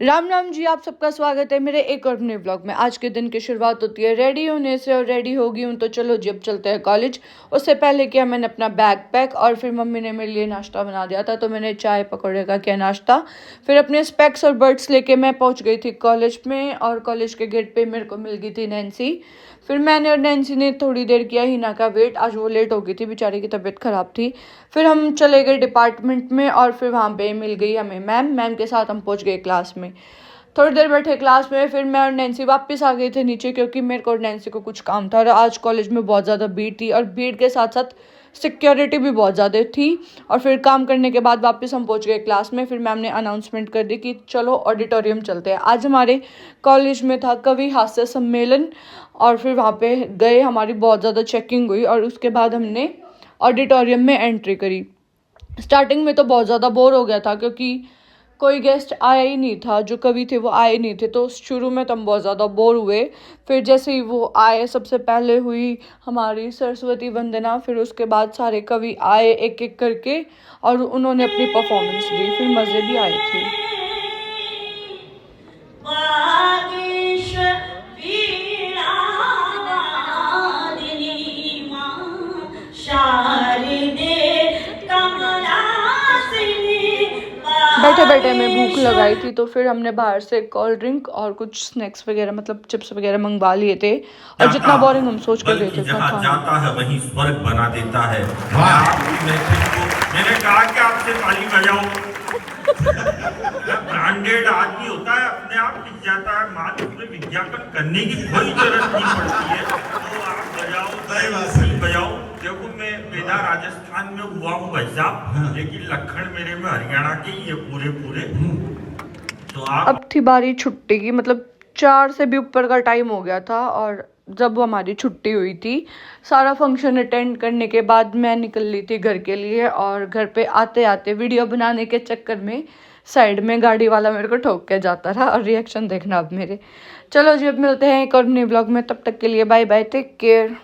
राम राम जी, आप सबका स्वागत है मेरे एक और नए ब्लॉग में। आज के दिन की शुरुआत होती है रेडी होने से, और रेडी हो गई हूँ तो चलो जी अब चलते हैं कॉलेज। उससे पहले किया मैंने अपना बैग पैक, और फिर मम्मी ने मेरे लिए नाश्ता बना दिया था, तो मैंने चाय पकौड़े का किया नाश्ता। फिर अपने स्पेक्स और बर्ड्स लेके मैं पहुँच गई थी कॉलेज में, और कॉलेज के गेट पे मेरे को मिल गई थी नैन्सी। फिर मैंने और नैन्सी ने थोड़ी देर किया हिना का वेट, आज वो लेट हो गई थी, बेचारी की तबीयत ख़राब थी। फिर हम चले गए डिपार्टमेंट में, और फिर वहाँ पे मिल गई हमें मैम के साथ हम पहुँच गए क्लास में। थोड़ी देर बैठे क्लास में, फिर मैं और नैन्सी वापस आ गए थे नीचे, क्योंकि मेरे को और नैन्सी को कुछ काम था, और आज कॉलेज में बहुत ज़्यादा भीड़ थी, और भीड़ के साथ साथ सिक्योरिटी भी बहुत ज़्यादा थी। और फिर काम करने के बाद वापस हम पहुंच गए क्लास में। फिर मैम ने अनाउंसमेंट कर दी कि चलो ऑडिटोरियम चलते हैं। आज हमारे कॉलेज में था कवि हास्य सम्मेलन, और फिर वहाँ पे गए, हमारी बहुत ज़्यादा चेकिंग हुई, और उसके बाद हमने ऑडिटोरियम में एंट्री करी। स्टार्टिंग में तो बहुत ज़्यादा बोर हो गया था, क्योंकि कोई गेस्ट आया ही नहीं था, जो कवि थे वो आए नहीं थे, तो शुरू में तो हम बहुत ज़्यादा बोर हुए। फिर जैसे ही वो आए, सबसे पहले हुई हमारी सरस्वती वंदना, फिर उसके बाद सारे कवि आए एक एक करके, और उन्होंने अपनी परफॉर्मेंस दी, फिर मज़े भी आए थे। बैठे बैठे में भूख लगाई थी, तो फिर हमने बाहर से कोल्ड ड्रिंक और कुछ स्नैक्स वगैरह, मतलब चिप्स वगैरह मंगवा लिए थे, और जितना बोरिंग हम सोच कर गए थे उतना था जाता है वहीं स्वर्ग बना देता है। मैंने कहा कि आपसे ताली बजाओ। ब्रांडेड आदमी होता है, अपने आप लिख जाता है माल, उसमें विज्ञापन करने की कोई जरूरत नहीं पड़ती है। तो आप बजाओ, बजाओ। देखो मैं पैदा राजस्थान में हुआ हूँ भाई साहब, लेकिन लखन मेरे में हरियाणा के ही है पूरे। तो अब थी बारी छुट्टी की, मतलब 4 से भी ऊपर का टाइम हो गया था, और जब हमारी छुट्टी हुई थी, सारा फंक्शन अटेंड करने के बाद मैं निकल ली थी घर के लिए। और घर पे आते आते वीडियो बनाने के चक्कर में साइड में गाड़ी वाला मेरे को ठोक के जाता रहा, और रिएक्शन देखना अब मेरे। चलो जी अब मिलते हैं एक और नए ब्लॉग में, तब तक के लिए बाय बाय, टेक केयर।